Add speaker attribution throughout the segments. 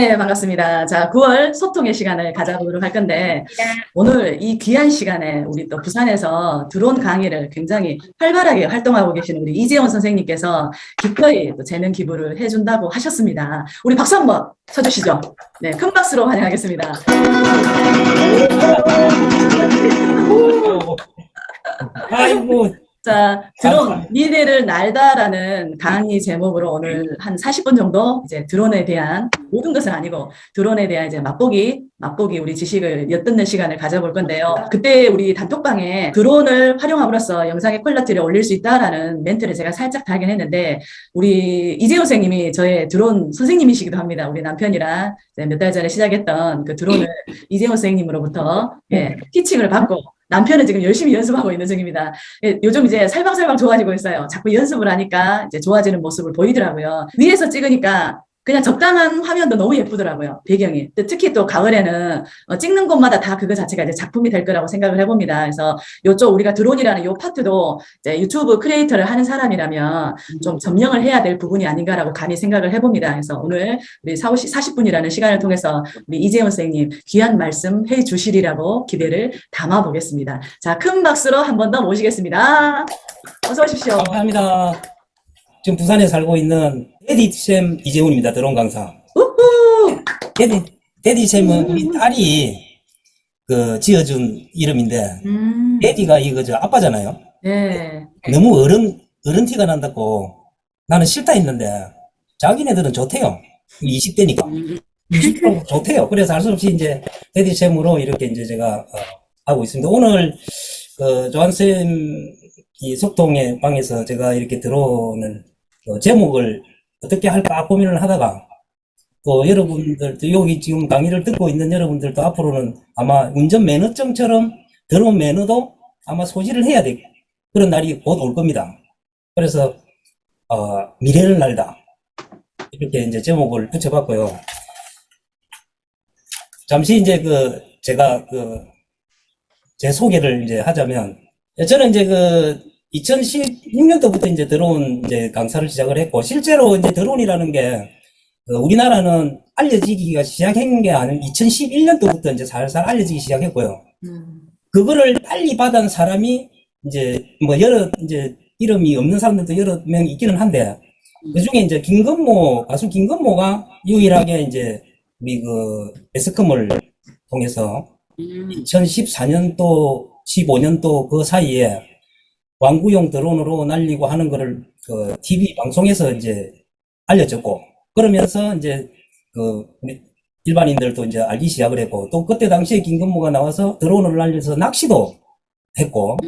Speaker 1: 네, 반갑습니다. 자, 9월 소통의 시간을 가져보도록 할 건데, 오늘 이 귀한 시간에 우리 또 부산에서 드론 강의를 굉장히 활발하게 활동하고 계시는 우리 이재원 선생님께서 기꺼이 또 재능 기부를 해준다고 하셨습니다. 우리 박수 한번 쳐주시죠. 네, 큰 박수로 환영하겠습니다.
Speaker 2: 아이고,
Speaker 1: 자, 드론, 미래를 날다라는 강의 제목으로 오늘 한 40분 정도 이제 드론에 대한 모든 것은 아니고 드론에 대한 이제 맛보기 우리 지식을 엿듣는 시간을 가져볼 건데요. 그때 우리 단톡방에 드론을 활용함으로써 영상의 퀄리티를 올릴 수 있다라는 멘트를 제가 살짝 달긴 했는데 우리 이재호 선생님이 저의 드론 선생님이시기도 합니다. 우리 남편이랑 몇 달 전에 시작했던 그 드론을 이재호 선생님으로부터 티칭을 받고 남편은 지금 열심히 연습하고 있는 중입니다. 요즘 이제 살방살방 좋아지고 있어요. 자꾸 연습을 하니까 이제 좋아지는 모습을 보이더라고요. 위에서 찍으니까 그냥 적당한 화면도 너무 예쁘더라고요. 배경이. 특히 또 가을에는 찍는 곳마다 다 그거 자체가 이제 작품이 될 거라고 생각을 해봅니다. 그래서 요쪽 우리가 드론이라는 요 파트도 이제 유튜브 크리에이터를 하는 사람이라면 좀 점령을 해야 될 부분이 아닌가라고 감히 생각을 해봅니다. 그래서 오늘 우리 40분이라는 시간을 통해서 우리 이재원 선생님 귀한 말씀 해 주시리라고 기대를 담아보겠습니다. 자, 큰 박수로 한 번 더 모시겠습니다. 어서 오십시오.
Speaker 2: 감사합니다. 지금 부산에 살고 있는 데디쌤 이재훈입니다. 드론 강사.
Speaker 1: 우후!
Speaker 2: 데디쌤은 우리 딸이 그 지어준 이름인데, 데디가 이거 저 아빠잖아요.
Speaker 1: 네.
Speaker 2: 너무 어른 티가 난다고 나는 싫다 했는데, 자기네들은 좋대요. 20대니까. 20대 좋대요. 그래서 할 수 없이 이제 데디쌤으로 이렇게 이제 제가 하고 있습니다. 오늘 그 조한쌤 이 소통의 방에서 제가 이렇게 드론을 제목을 어떻게 할까 고민을 하다가 또 여러분들도 여기 지금 강의를 듣고 있는 여러분들도 앞으로는 아마 운전 면허증처럼 드론 면허도 아마 소지를 해야 될 그런 날이 곧 올 겁니다. 그래서 미래를 날다 이렇게 이제 제목을 붙여봤고요. 잠시 이제 제가 제 소개를 이제 하자면 저는 이제 2016년도부터 이제 드론 이제 강사를 시작을 했고, 실제로 이제 드론이라는 게, 우리나라는 알려지기가 시작한 게 아닌 2011년도부터 이제 살살 알려지기 시작했고요. 그거를 빨리 받은 사람이 이제 이제 이름이 없는 사람들도 여러 명 있기는 한데, 그 중에 이제 가수 김건모가 유일하게 이제 우리 매스컴을 통해서 2014년도, 15년도 그 사이에 왕구용 드론으로 날리고 하는 거를 TV 방송에서 이제 알려졌고, 그러면서 이제 우리 일반인들도 이제 알기 시작을 했고, 또 그때 당시에 김건모가 나와서 드론을 날려서 낚시도 했고,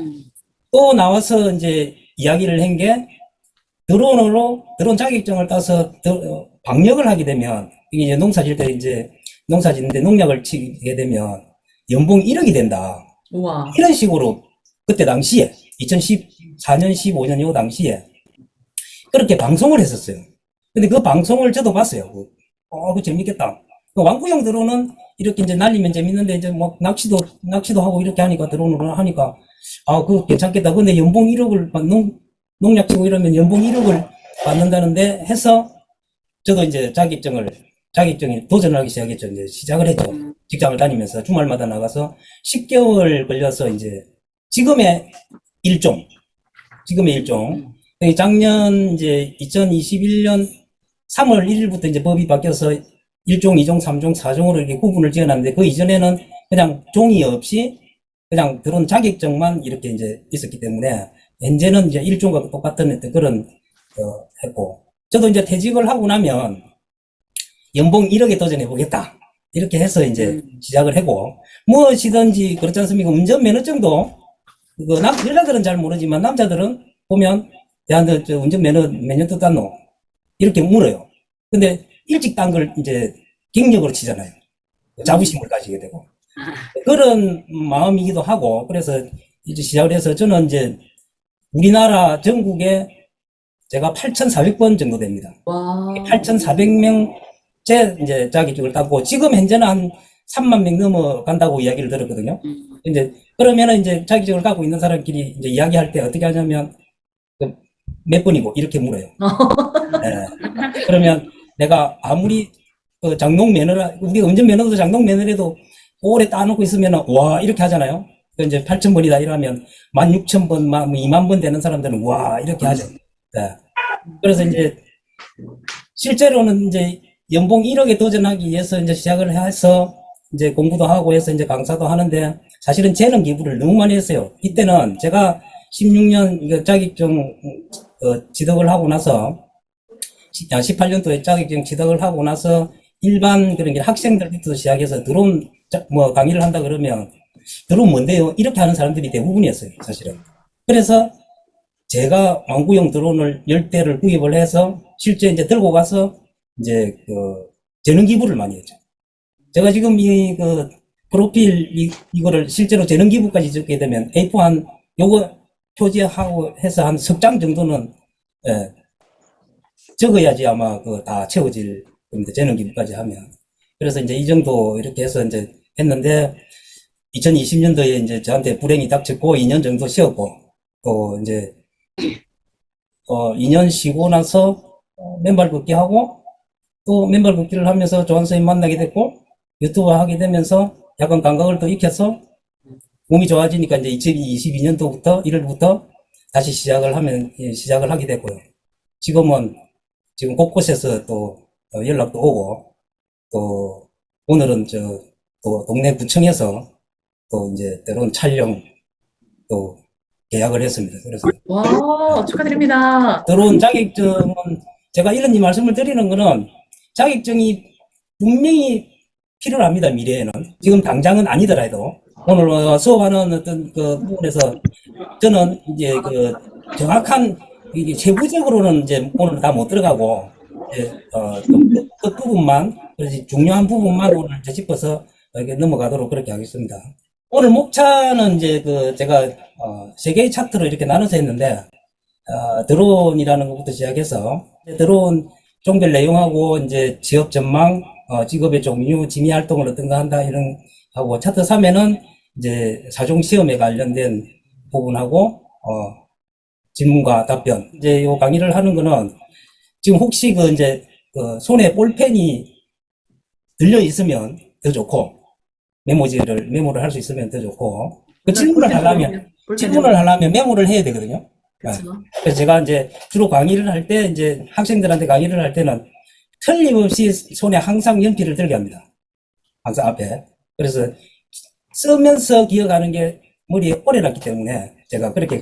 Speaker 2: 또 나와서 이제 이야기를 한 게 드론 자격증을 따서 방역을 하게 되면 이게 이제 농사 짓는데 농약을 치게 되면 연봉 1억이 된다.
Speaker 1: 우와.
Speaker 2: 이런 식으로 그때 당시에 2014년, 15년 요 당시에 그렇게 방송을 했었어요. 근데 그 방송을 저도 봤어요. 그거 재밌겠다. 왕구형 드론은 이렇게 이제 날리면 재밌는데 이제 뭐 낚시도 하고 이렇게 하니까 드론으로 하니까 그거 괜찮겠다. 근데 연봉 1억을 농약 치고 이러면 연봉 1억을 받는다는데 해서 저도 이제 자격증에 도전을 하기 시작했죠. 이제 시작을 했죠. 직장을 다니면서 주말마다 나가서 10개월 걸려서 이제 지금의 일종. 작년 이제 2021년 3월 1일부터 이제 법이 바뀌어서 1종, 2종, 3종, 4종으로 이렇게 구분을 지어놨는데 그 이전에는 그냥 종이 없이 그냥 드론 자격증만 이렇게 이제 있었기 때문에 현재는 이제 1종과 똑같은 그런 했고, 저도 이제 퇴직을 하고 나면 연봉 1억에 도전해 보겠다. 이렇게 해서 이제 시작을 하고, 무엇이든지 그렇지 않습니까? 운전 면허증도, 여자들은 잘 모르지만 남자들은 보면, 야, 너 운전 면허 몇 년 땄노? 이렇게 물어요. 근데 일찍 딴 걸 이제 경력으로 치잖아요. 자부심을 가지게 되고. 그런 마음이기도 하고, 그래서 이제 시작을 해서 저는 이제 우리나라 전국에 제가 8,400번 정도 됩니다.
Speaker 1: 와.
Speaker 2: 8,400명 제 이제 자격증을 따고 지금 현재는 한 3만 명 넘어간다고 이야기를 들었거든요. 이제 그러면은 이제 자격증을 갖고 있는 사람끼리 이제 이야기할 때 어떻게 하냐면 몇 번이고 이렇게 물어요. 네. 그러면 내가 아무리 그 장롱 매너라, 우리가 운전면허도 장롱 매너라도 오래 따놓고 있으면, 와, 이렇게 하잖아요. 그 이제 8,000번이다 이러면 16,000번, 2만 번 되는 사람들은, 와, 이렇게 하죠. 네. 그래서 이제, 실제로는 이제 연봉 1억에 도전하기 위해서 이제 시작을 해서 이제 공부도 하고 해서 이제 강사도 하는데 사실은 재능 기부를 너무 많이 했어요. 이때는 제가 16년 자격증 취득을 하고 나서 18년도에 자격증 취득을 하고 나서 일반 그런 게 학생들부터 시작해서 드론 뭐 강의를 한다 그러면 드론 뭔데요? 이렇게 하는 사람들이 대부분이었어요, 사실은. 그래서 제가 왕구용 드론을 10대를 구입을 해서 실제 이제 들고 가서 이제 그 재능 기부를 많이 했죠. 제가 지금 프로필 이거를 실제로 재능 기부까지 적게 되면 A4 요거 표지하고 해서 한 석 장 정도는 예, 적어야지 아마 다 채워질 겁니다. 재능 기부까지 하면. 그래서 이제 이 정도 이렇게 해서 이제 했는데 2020년도에 이제 저한테 불행이 닥쳤고 2년 정도 쉬었고 또 이제 2년 쉬고 나서 맨발 걷기 하고 또 맨발 걷기를 하면서 조한 선생님 만나게 됐고 유튜브 하게 되면서 약간 감각을 또 익혀서 몸이 좋아지니까 이제 2022년도부터 1월부터 다시 시작을 하게 됐고요. 지금은 지금 곳곳에서 또 연락도 오고 또 오늘은 또 동네 구청에서 또 이제 때론 촬영 또 계약을 했습니다. 그래서
Speaker 1: 와, 축하드립니다.
Speaker 2: 들어온 자격증은 제가 이런 말씀을 드리는 거는 자격증이 분명히 필요합니다. 미래에는 지금 당장은 아니더라도 오늘 수업하는 어떤 그 부분에서 저는 이제 정확한 이게 세부적으로는 이제 오늘 다 못 들어가고 이제 그 부분만 그래서 중요한 부분만 오늘 이제 짚어서 이렇게 넘어가도록 그렇게 하겠습니다. 오늘 목차는 이제 제가 세 개의 차트로 이렇게 나눠서 했는데 드론이라는 것부터 시작해서 드론 종별 내용하고 이제 취업 전망, 직업의 종류, 진위 활동을 어떤 거 한다 이런 하고 차트 3에는 이제 사종 시험에 관련된 부분하고 질문과 답변. 이제 요 강의를 하는 거는 지금 혹시 손에 볼펜이 들려 있으면 더 좋고 메모를 할 수 있으면 더 좋고 질문을 하려면 메모를 해야 되거든요.
Speaker 1: 그렇죠.
Speaker 2: 그래서 제가 이제 주로 강의를 할 때 이제 학생들한테 강의를 할 때는 틀림없이 손에 항상 연필을 들게 합니다. 항상 앞에. 그래서 쓰면서 기억하는 게 머리에 오래 났기 때문에 제가 그렇게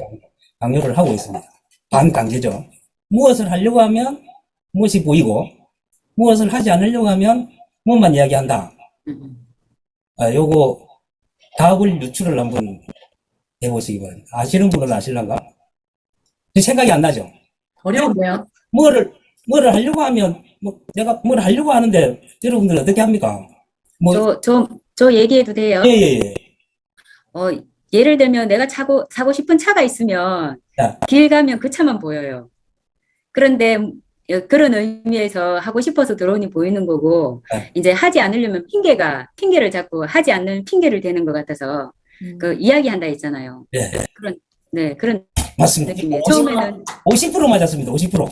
Speaker 2: 강요를 하고 있습니다. 반강제죠. 무엇을 하려고 하면 무엇이 보이고 무엇을 하지 않으려고 하면 무엇만 이야기한다. 요거 답을 유출을 한번 해보시기 바랍니다. 아시는 분은 아실란가? 생각이 안 나죠?
Speaker 1: 어려운데요?
Speaker 2: 뭐를 하려고 하면, 내가 뭘 하려고 하는데, 여러분들 어떻게 합니까?
Speaker 3: 저 얘기해도 돼요?
Speaker 2: 예.
Speaker 3: 예를 들면 내가 사고 싶은 차가 있으면
Speaker 2: 야.
Speaker 3: 길 가면 그 차만 보여요. 그런데 그런 의미에서 하고 싶어서 드론이 보이는 거고,
Speaker 2: 네.
Speaker 3: 이제 하지 않으려면 핑계를 자꾸 하지 않는 핑계를 대는 것 같아서, 이야기한다 했잖아요. 그런
Speaker 2: 맞습니다.
Speaker 3: 느낌이에요. 처음에는
Speaker 2: 50% 맞았습니다. 50%.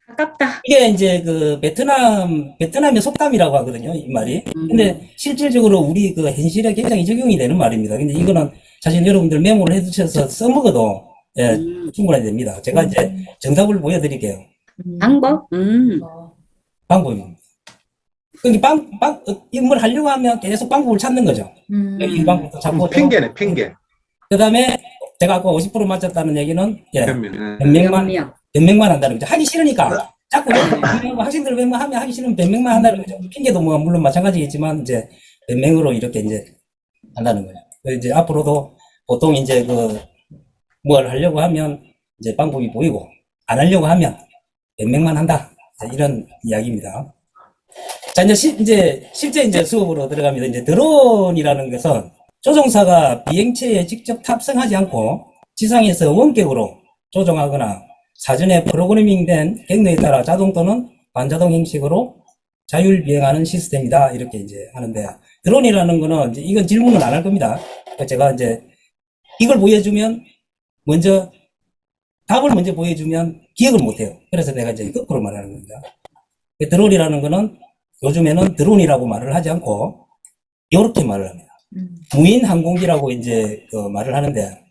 Speaker 3: 아깝다.
Speaker 2: 이게 이제 베트남의 속담이라고 하거든요. 이 말이. 근데 실질적으로 우리 현실에 굉장히 적용이 되는 말입니다. 근데 이거는 사실 여러분들 메모를 해두셔서 써먹어도 충분히 됩니다. 제가 이제 정답을 보여드릴게요.
Speaker 3: 방법?
Speaker 2: 방법입니다. 그러니까 뭘 하려고 하면 계속 방법을 찾는 거죠. 이 방법도 찾고.
Speaker 4: 핑계네, 핑계.
Speaker 2: 그 다음에 제가 아까 50% 맞췄다는 얘기는
Speaker 4: 변명.
Speaker 2: 변명만 한다는 거죠. 하기 싫으니까 자꾸 학생들 변명하면 하기 싫으면 변명만 한다는 거죠. 핑계도 뭐 물론 마찬가지겠지만 이제 변명으로 이렇게 이제 한다는 거죠. 이제 앞으로도 보통 이제 뭘 하려고 하면 이제 방법이 보이고 안 하려고 하면 변명만 한다. 이런 이야기입니다. 자, 이제 실제 이제 수업으로 들어갑니다. 이제 드론이라는 것은 조종사가 비행체에 직접 탑승하지 않고 지상에서 원격으로 조종하거나 사전에 프로그래밍된 경로에 따라 자동 또는 반자동 형식으로 자율 비행하는 시스템이다. 이렇게 이제 하는데, 드론이라는 거는 이제 이건 질문을 안 할 겁니다. 제가 이제 이걸 보여주면 답을 먼저 보여주면 기억을 못 해요. 그래서 내가 이제 거꾸로 말하는 겁니다. 드론이라는 거는 요즘에는 드론이라고 말을 하지 않고 이렇게 말을 합니다. 무인 항공기라고 이제 말을 하는데,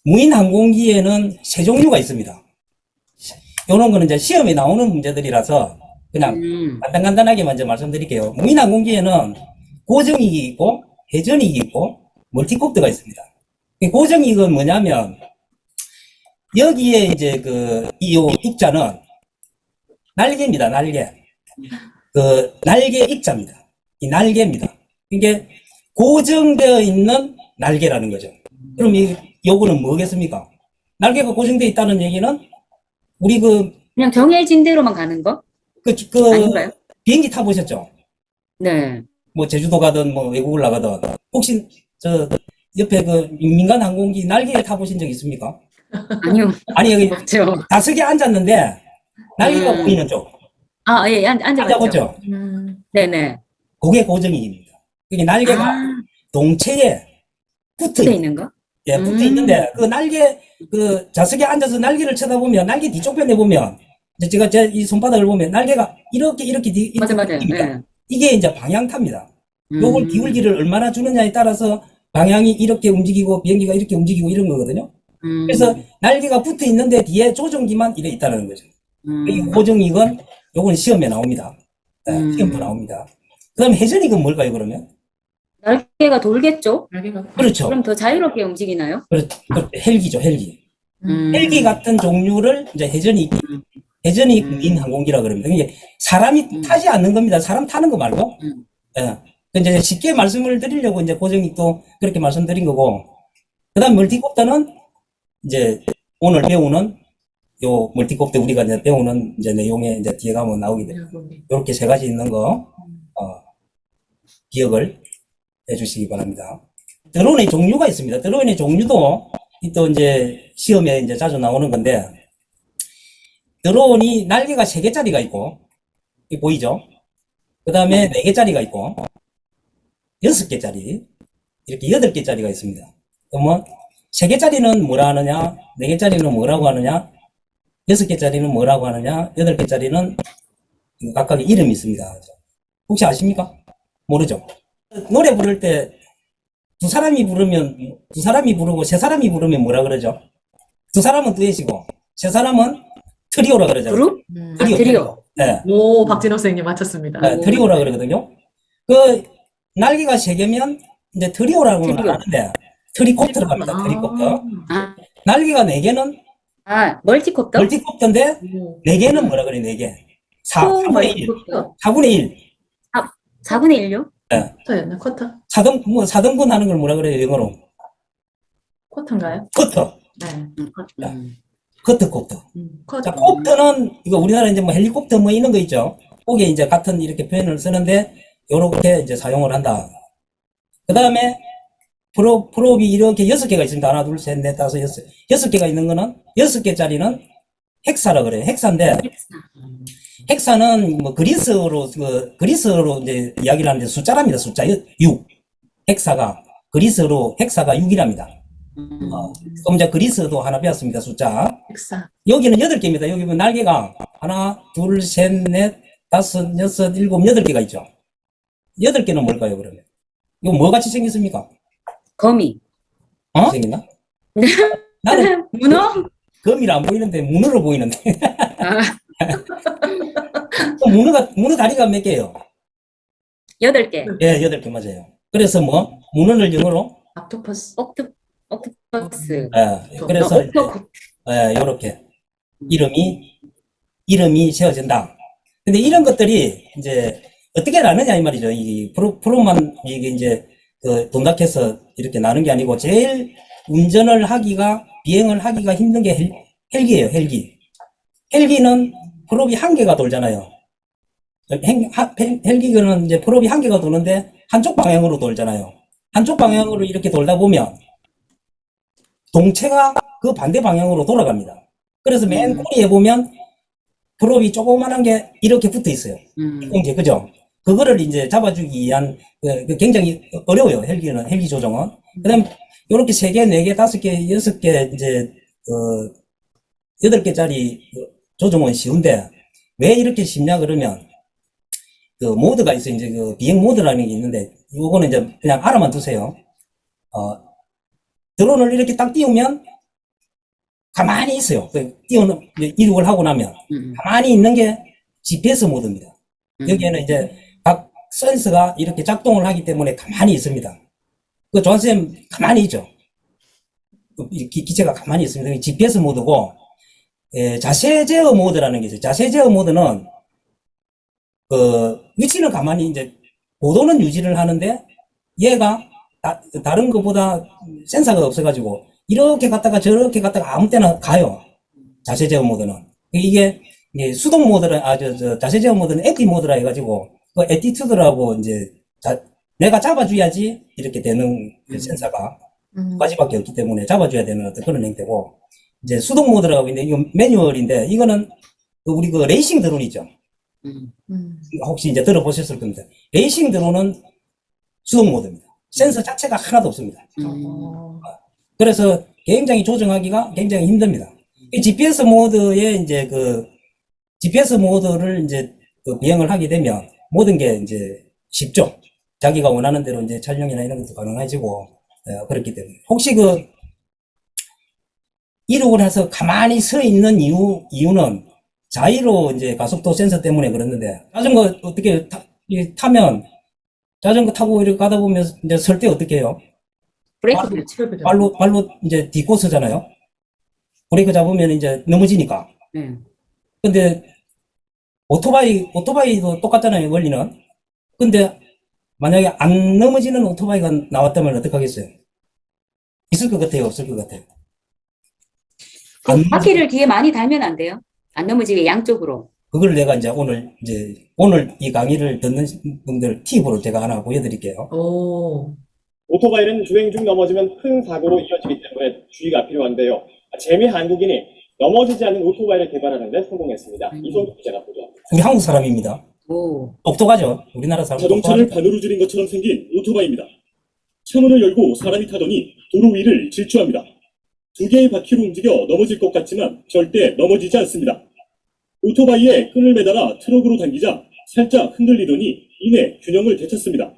Speaker 2: 무인 항공기에는 세 종류가 있습니다. 요런 거는 이제 시험에 나오는 문제들이라서 그냥 간단하게 먼저 말씀드릴게요. 무인 항공기에는 고정익이 있고 회전익이 있고 멀티콥터가 있습니다. 이 고정익은 뭐냐면, 여기에 이제 이 입자는 날개입니다. 날개. 날개 입자입니다. 이 날개입니다. 이게 고정되어 있는 날개라는 거죠. 그럼 요거는 뭐겠습니까? 날개가 고정되어 있다는 얘기는 우리
Speaker 3: 그냥 정해진 대로만 가는 거? 아닌가요?
Speaker 2: 비행기 타보셨죠?
Speaker 3: 네.
Speaker 2: 뭐 제주도 가든 뭐 외국을 나가든 혹시 옆에 민간 항공기 날개에 타보신 적 있습니까?
Speaker 3: 아니요.
Speaker 2: 아니 여기
Speaker 3: 없죠.
Speaker 2: 좌석에 앉았는데 날개가 보이는 쪽
Speaker 3: 아, 예, 앉아봤죠.
Speaker 2: 앉아보죠.
Speaker 3: 네네.
Speaker 2: 그게 고정익입니다. 이게 날개가 동체에 붙어
Speaker 3: 붙어 있는 거?
Speaker 2: 예, 붙어 있는데 그 날개 좌석에 앉아서 날개를 쳐다보면 날개 뒤쪽 편에 보면 이제 제가 제 이 손바닥을 보면 날개가 이렇게
Speaker 3: 맞아요.
Speaker 2: 깁니다.
Speaker 3: 네.
Speaker 2: 이게 이제 방향타입니다. 요걸 기울기를 얼마나 주느냐에 따라서 방향이 이렇게 움직이고 비행기가 이렇게 움직이고 이런 거거든요. 그래서 날개가 붙어 있는데 뒤에 조종기만 이래 있다는 거죠. 이 고정익은 요건 시험에 나옵니다. 네, 시험도 나옵니다. 그 다음에 회전익은 뭘까요, 그러면?
Speaker 3: 날개가 돌겠죠?
Speaker 2: 그렇죠.
Speaker 3: 그럼 더 자유롭게 움직이나요?
Speaker 2: 헬기죠, 헬기. 헬기 같은 종류를 이제 회전익 무인 항공기라 그럽니다. 이게 사람이 타지 않는 겁니다. 사람 타는 거 말고. 예. 이제 쉽게 말씀을 드리려고 이제 고정익도 그렇게 말씀드린 거고. 그 다음 멀티콥터는 이제 오늘 배우는 요 멀티콥터 우리가 이제 배우는 이제 내용에 이제 뒤에 가면 나오게 돼요. 이렇게 세 가지 있는 거, 기억을 해 주시기 바랍니다. 드론의 종류가 있습니다. 드론의 종류도 또 이제 시험에 이제 자주 나오는 건데, 드론이 날개가 3개짜리가 있고, 이 보이죠? 그 다음에 4개짜리가 있고, 6개짜리, 이렇게 8개짜리가 있습니다. 그러면 3개짜리는 뭐라 하느냐, 4개짜리는 뭐라고 하느냐, 6개짜리는 뭐라고 하느냐, 8개짜리는 각각의 이름이 있습니다. 혹시 아십니까? 모르죠? 노래 부를 때 두 사람이 부르고 세 사람이 부르면 뭐라 그러죠? 두 사람은 듀엣이고 세 사람은 트리오라 그러잖아요.
Speaker 3: 그룹? 트리오.
Speaker 2: 네.
Speaker 1: 오, 박진호 선생님 맞췄습니다.
Speaker 2: 네, 트리오라 그러거든요. 날개가 3개면 이제 트리오라고 하는데 트리콥터라고 합니다. 트리콥터. 날개가 4개는
Speaker 3: 멀티콥터?
Speaker 2: 멀티콥터인데 4개는 뭐라 그래? 4개. 4분의 1. 4분의 1.
Speaker 3: 4분의 1요?
Speaker 2: 네.
Speaker 1: 쿼터였나? 쿼터?
Speaker 2: 4등분 하는 걸 뭐라 그래요, 영어로?
Speaker 1: 쿼터인가요?
Speaker 2: 쿼터.
Speaker 1: 네.
Speaker 2: 쿼터.
Speaker 1: 쿼터.
Speaker 2: 자, 콥터는, 이거 우리나라 이제 뭐 헬리콥터 뭐 이런 거 있죠? 거기에 이제 같은 이렇게 표현을 쓰는데, 요렇게 이제 사용을 한다. 그 다음에, 프롭이 이렇게 6개가 있습니다. 하나, 둘, 셋, 넷, 다섯, 여섯. 6개가 있는 거는, 6개짜리는 헥사라 그래요. 헥사인데, 헥사는 뭐 그리스어로 이제 이야기를 하는데 숫자랍니다. 숫자 6. 헥사가, 그리스어로 헥사가 6이랍니다. 그럼 이제 그리스어도 하나 배웠습니다. 숫자.
Speaker 1: 헥사.
Speaker 2: 여기는 8개입니다. 여기 보면 날개가 하나, 둘, 셋, 넷, 다섯, 여섯, 일곱, 8개가 있죠. 8개는 뭘까요, 그러면? 이거 뭐 같이 생겼습니까?
Speaker 3: 거미.
Speaker 2: 생겼나? 나는
Speaker 3: 문어?
Speaker 2: 거미라 안 보이는데 문어로 보이는데.
Speaker 3: 아,
Speaker 2: 문어 다리가 몇 개예요?
Speaker 3: 8개.
Speaker 2: 예, 8개 맞아요. 그래서 문어를 영어로
Speaker 1: 옥토퍼스.
Speaker 3: 옥토퍼스.
Speaker 2: 그래서
Speaker 3: 옥토.
Speaker 2: 요렇게 이름이 세워진다. 근데 이런 것들이 이제 어떻게 나느냐 이 말이죠. 이 프로만 이게 이제 돈 닦여서 이렇게 나는 게 아니고 제일 비행을 하기가 힘든 게 헬기예요. 헬기는 프롭이 1개가 돌잖아요. 헬기는 이제 프롭이 1개가 도는데 한쪽 방향으로 돌잖아요. 한쪽 방향으로 이렇게 돌다 보면 동체가 그 반대 방향으로 돌아갑니다. 그래서 맨 꼬리에 보면 프롭이 조그만한 게 이렇게 붙어 있어요. 이제 그죠? 그거를 이제 잡아주기 위한 굉장히 어려워요. 헬기 조종은. 그다음 요렇게 3개, 4개, 5개, 6개 이제 8개짜리 조종은 쉬운데 왜 이렇게 쉽냐 그러면 그 모드가 있어요. 이제 그 비행 모드라는 게 있는데, 요거는 이제 그냥 알아만 두세요. 드론을 이렇게 딱 띄우면 가만히 있어요. 이륙을 하고 나면 가만히 있는 게 GPS 모드입니다. 여기에는 이제 각 센서가 이렇게 작동을 하기 때문에 가만히 있습니다. 그 조한쌤 가만히 있죠. 기체가 가만히 있습니다. 이게 GPS 모드고, 자세 제어 모드라는 게 있어요. 자세 제어 모드는 그 위치는 가만히 이제 고도는 유지를 하는데, 얘가 다른 것보다 센서가 없어가지고 이렇게 갔다가 저렇게 갔다가 아무 때나 가요. 자세 제어 모드는. 이게 수동 모드라, 자세 제어 모드는 액티브 모드라 해가지고, 그 애티튜드라고 이제 내가 잡아줘야지 이렇게 되는 그 센서가 두 가지밖에 없기 때문에 잡아줘야 되는 어떤 그런 형태고, 이제 수동 모드라고 있는데, 이거 매뉴얼인데, 이거는 우리 그 레이싱 드론 있죠. 혹시 이제 들어보셨을 겁니다. 레이싱 드론은 수동 모드입니다. 센서 자체가 하나도 없습니다. 그래서 굉장히 조정하기가 굉장히 힘듭니다. 이 GPS 모드에 이제 GPS 모드를 이제 비행을 하게 되면 모든 게 이제 쉽죠. 자기가 원하는 대로 이제 촬영이나 이런 것도 가능해지고, 그렇기 때문에. 혹시 이륙을 해서 가만히 서 있는 이유는 자이로 이제 가속도 센서 때문에 그랬는데, 자전거 어떻게 타면 자전거 타고 이렇게 가다 보면 이제 설 때 어떻게 해요?
Speaker 3: 브레이크
Speaker 2: 발로 이제 딛고 서잖아요. 브레이크 잡으면 이제 넘어지니까. 근데 오토바이도 똑같잖아요, 원리는. 근데 만약에 안 넘어지는 오토바이가 나왔다면 어떡하겠어요? 있을 것 같아요, 없을 것 같아요?
Speaker 3: 바퀴를 뒤에 많이 달면 안 돼요? 안 넘어지게 양쪽으로.
Speaker 2: 그걸 내가 이제 오늘 이 강의를 듣는 분들 팁으로 제가 하나 보여드릴게요.
Speaker 5: 오토바이는 주행 중 넘어지면 큰 사고로 이어지기 때문에 주의가 필요한데요. 재미 한국인이 넘어지지 않는 오토바이를 개발하는 데 성공했습니다. 이성규 기자가 보도합니다.
Speaker 2: 우리 한국 사람입니다. 똑똑하죠? 우리나라 사람.
Speaker 5: 자동차를 반으로 줄인 것처럼 생긴 오토바이입니다. 차문을 열고 사람이 타더니 도로 위를 질주합니다. 두 개의 바퀴로 움직여 넘어질 것 같지만 절대 넘어지지 않습니다. 오토바이에 끈을 매달아 트럭으로 당기자 살짝 흔들리더니 이내 균형을 되찾습니다.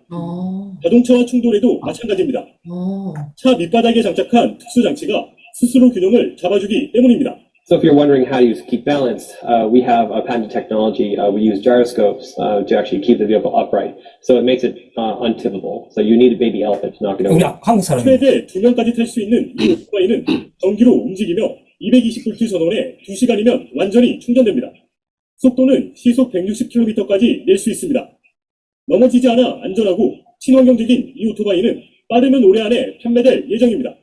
Speaker 5: 자동차와 충돌해도 마찬가지입니다. 차 밑바닥에 장착한 특수 장치가 스스로 균형을 잡아주기 때문입니다.
Speaker 6: So if you're wondering how to keep balance, we have a patented technology. We use gyroscopes to actually keep the vehicle upright. So it makes it untippable. So you need a baby elephant to knock it
Speaker 2: 우리
Speaker 6: over.
Speaker 2: 한국 사람.
Speaker 5: 최대 2명까지 탈 수 있는 이 오토바이는 전기로 움직이며 220V 전원에 2시간이면 완전히 충전됩니다. 속도는 시속 160km까지 낼 수 있습니다. 넘어지지 않아 안전하고 친환경적인 이 오토바이는 빠르면 올해 안에 판매될 예정입니다.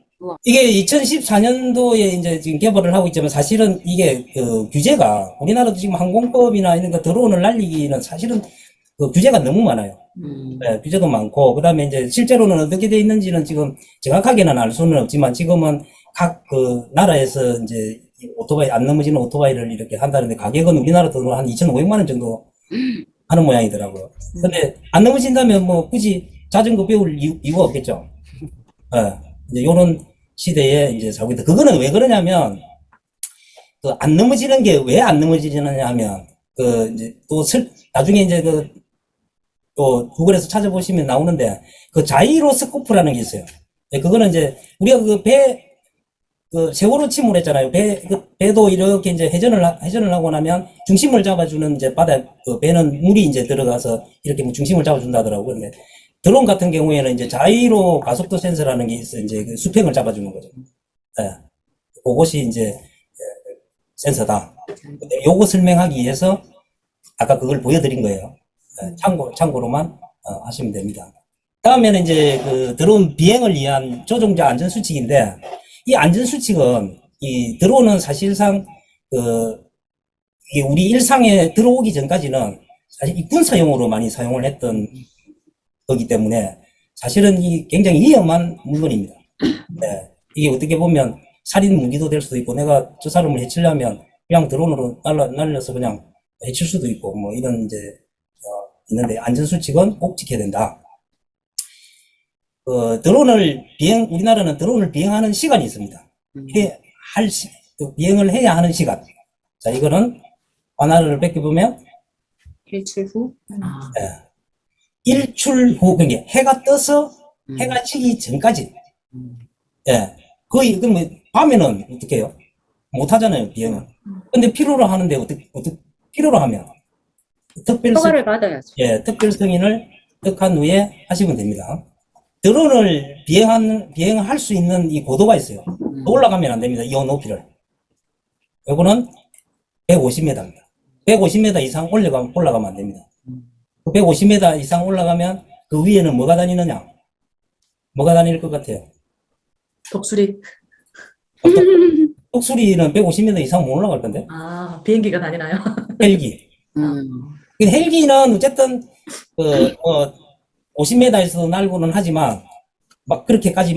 Speaker 2: 이게 2014년도에 이제 지금 개발을 하고 있지만 사실은 이게 그 규제가 우리나라도 지금 항공법이나 이런 거 드론을 날리기는 사실은 그 규제가 너무 많아요. 네, 규제도 많고 그다음에 이제 실제로는 어떻게 돼 있는지는 지금 정확하게는 알 수는 없지만 지금은 각 그 나라에서 이제 오토바이 안 넘어지는 오토바이를 이렇게 한다는데 가격은 우리나라 돈으로 한 2,500만 원 정도 하는 모양이더라고요. 근데 안 넘어진다면 뭐 굳이 자전거 배울 이유가 없겠죠. 이제 요런 시대에 이제 살고 있다. 그거는 왜 그러냐면, 안 넘어지는 게 왜 안 넘어지느냐 하면, 이제 나중에 이제 또 구글에서 찾아보시면 나오는데, 자이로스코프라는 게 있어요. 그거는 이제, 우리가 세월호 침몰 했잖아요. 배도 이렇게 이제 회전을 하고 나면 중심을 잡아주는 이제 배는 물이 이제 들어가서 이렇게 뭐 중심을 잡아준다 하더라고요. 근데 드론 같은 경우에는 이제 자이로 가속도 센서라는 게 있어요. 이제 수평을 잡아주는 거죠. 네. 그것이 이제 센서다. 근데 요거 설명하기 위해서 아까 그걸 보여드린 거예요. 네. 참고로만 하시면 됩니다. 다음에는 이제 드론 비행을 위한 조종자 안전 수칙인데, 이 안전 수칙은 이 드론은 사실상 이게 우리 일상에 들어오기 전까지는 사실 이 군사용으로 많이 사용을 했던 거기 때문에 사실은 이 굉장히 위험한 물건입니다. 네. 이게 어떻게 보면 살인 무기도 될 수도 있고 내가 저 사람을 해치려면 그냥 드론으로 날려서 그냥 해칠 수도 있고 뭐 이런 이제 있는데 안전 수칙은 꼭 지켜야 된다. 우리나라는 드론을 비행하는 시간이 있습니다. 비행을 해야 하는 시간. 자, 이거는 하나를 벗겨보면
Speaker 3: 일출 후?
Speaker 1: 아,
Speaker 2: 일출 후, 그러니까 해가 떠서
Speaker 3: 음.
Speaker 2: 해가 지기 전까지.
Speaker 3: 음.
Speaker 2: 예. 거의, 그러면 밤에는 어떻게 해요? 못 하잖아요, 비행은. 근데 필요로 하는데 어떻게, 필요로 하면 특별
Speaker 3: 허가를 받아야죠.
Speaker 2: 예, 특별 승인을 득한 후에 하시면 됩니다. 드론을 비행할 수 있는 이 고도가 있어요. 더 올라가면 안 됩니다. 이 높이를. 요거는 150m입니다. 150m 이상 올라가면 안 됩니다. 150m 이상 올라가면 그 위에는 뭐가 다니느냐? 뭐가 다닐 것 같아요?
Speaker 1: 독수리.
Speaker 2: 독수리는 150m 이상 못 올라갈 건데?
Speaker 1: 아, 비행기가 다니나요?
Speaker 2: 헬기.
Speaker 3: 음.
Speaker 2: 헬기는 어쨌든, 50m에서 날고는 하지만, 막 그렇게까지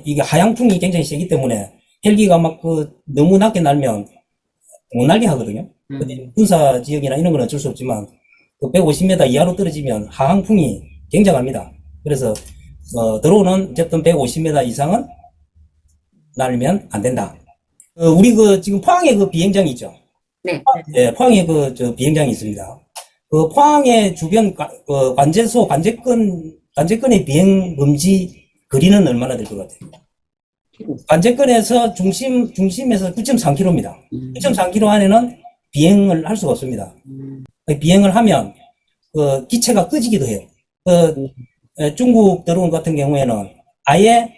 Speaker 2: 이게 하향풍이 굉장히 세기 때문에, 헬기가 너무 낮게 날면 못 날게 하거든요. 근데 군사 지역이나 이런 건 어쩔 수 없지만, 150m 이하로 떨어지면 하향풍이 굉장합니다. 그래서, 드론은 어쨌든 150m 이상은 날면 안 된다. 우리 지금 포항에 비행장이 있죠?
Speaker 3: 네.
Speaker 2: 예, 포항에 비행장이 있습니다. 포항의 주변 관제권의 비행 금지 거리는 얼마나 될 것 같아요? 관제권에서 중심에서 9.3km입니다. 9.3km 안에는 비행을 할 수가 없습니다. 비행을 하면, 기체가 꺼지기도 해요. 중국 드론 같은 경우에는 아예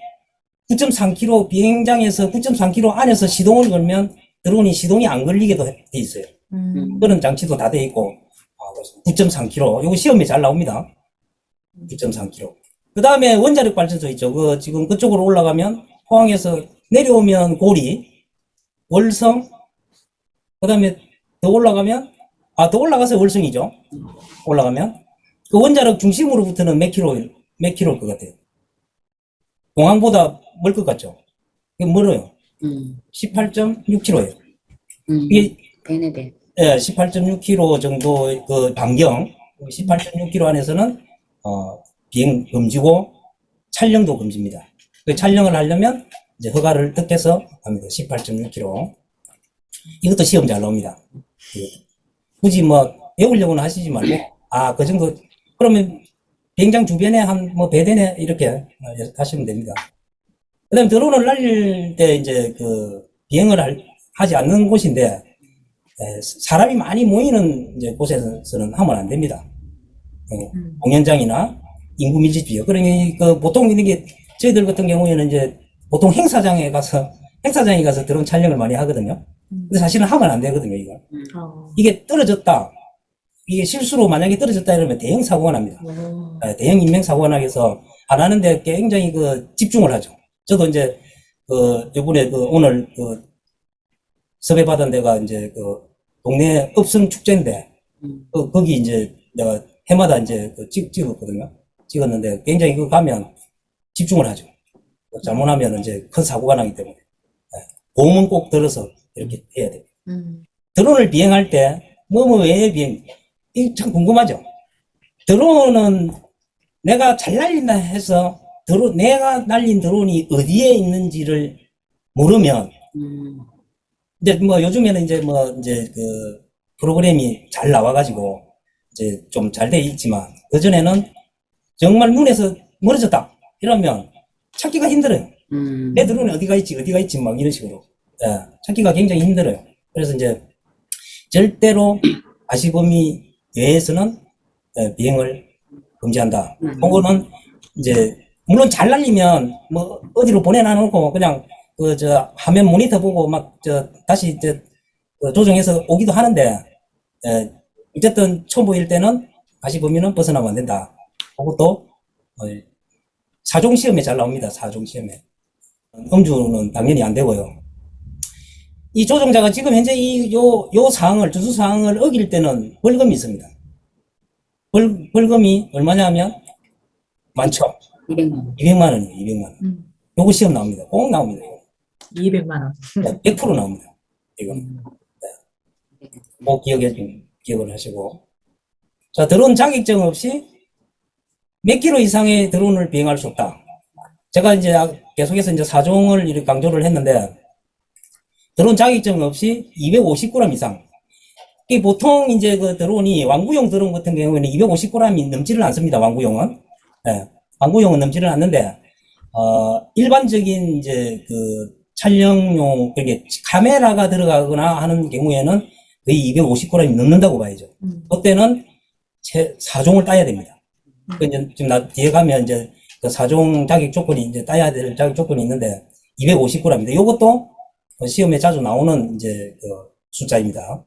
Speaker 2: 9.3km 비행장에서 9.3km 안에서 시동을 걸면 드론이 시동이 안 걸리게도 돼 있어요. 그런 장치도 다 돼 있고, 9.3km. 요거 시험에 잘 나옵니다. 9.3km. 그 다음에 원자력 발전소 있죠. 지금 그쪽으로 올라가면, 포항에서 내려오면 고리, 월성, 그 다음에 더 올라가서 월성이죠. 올라가면. 그 원자력 중심으로부터는 몇 킬로일 것 같아요? 공항보다 멀 것 같죠? 이게 멀어요. 18.6km예요. 이게,
Speaker 3: 네네네.
Speaker 2: 예, 18.6km 정도 반경, 18.6km 안에서는, 비행 금지고, 촬영도 금지입니다. 그 촬영을 하려면, 이제 허가를 득해서 합니다. 18.6km. 이것도 시험 잘 나옵니다. 굳이 외우려고는 하시지 말고, 그 정도, 그러면 비행장 주변에 배대네, 이렇게 하시면 됩니다. 그 다음에 드론을 날릴 때 이제 비행을 하지 않는 곳인데, 사람이 많이 모이는 이제 곳에서는 하면 안 됩니다. 공연장이나 인구 밀집 지역. 그러니 보통 이게 저희들 같은 경우에는 이제 보통 행사장에 가서 드론 촬영을 많이 하거든요. 근데 사실은 하면 안 되거든요, 이거. 이게 떨어졌다. 이게 실수로 만약에 떨어졌다 이러면 대형 사고가 납니다. 대형 인명사고가 나서 안 하는데 굉장히 집중을 하죠. 저도 이제 요번에 오늘 섭외받은 데가 이제 동네 읍성 축제인데 거기 이제 내가 해마다 이제 찍었거든요. 찍었는데 굉장히 가면 집중을 하죠. 잘못하면 이제 큰 사고가 나기 때문에 보험은 꼭 들어서 이렇게 해야 돼요. 드론을 비행할 때 왜 비행? 이게 참 궁금하죠. 드론은 내가 잘 날린다 해서 내가 날린 드론이 어디에 있는지를 모르면 이제 요즘에는 이제 프로그램이 잘 나와가지고 이제 좀 잘 돼 있지만 그전에는 정말 눈에서 멀어졌다 이러면 찾기가 힘들어요. 내 드론이 어디가 있지 막 이런 식으로 찾기가 굉장히 힘들어요. 그래서 이제 절대로 가시범위 외에서는 비행을 금지한다. 그거는 이제 물론 잘 날리면 어디로 보내놔놓고 그냥 화면 모니터 보고 다시 조정해서 오기도 하는데 어쨌든 초보일 때는 가시범위는 벗어나면 안 된다. 그것도 사종 시험에 잘 나옵니다. 사종 시험에 음주는 당연히 안 되고요. 이 조종자가 지금 현재 요 사항을 준수 사항을 어길 때는 벌금이 있습니다. 벌금이 얼마냐 하면 많죠. 200만 원이에요. 200만 원. 요거 시험 나옵니다. 꼭 나옵니다.
Speaker 1: 200만 원.
Speaker 2: 100% 나옵니다. 이건 꼭 기억을 하시고. 자, 드론 자격증 없이 몇 킬로 이상의 드론을 비행할 수 없다. 제가 이제 계속해서 이제 사종을 이렇게 강조를 했는데, 드론 자격증 없이 250g 이상. 이 보통 이제 그 드론이 왕구용 드론 같은 경우에는 250g이 넘지를 않습니다. 왕구용은. 예. 왕구용은 넘지를 않는데, 일반적인 이제 그 촬영용, 이게 카메라가 들어가거나 하는 경우에는 거의 250g이 넘는다고 봐야죠. 그때는 4종을 따야 됩니다. 그 이제 지금 뒤에 가면 이제 그 4종 자격 조건이 이제 따야 될 자격 조건이 있는데 250g인데 이것도 시험에 자주 나오는 이제 그 숫자입니다.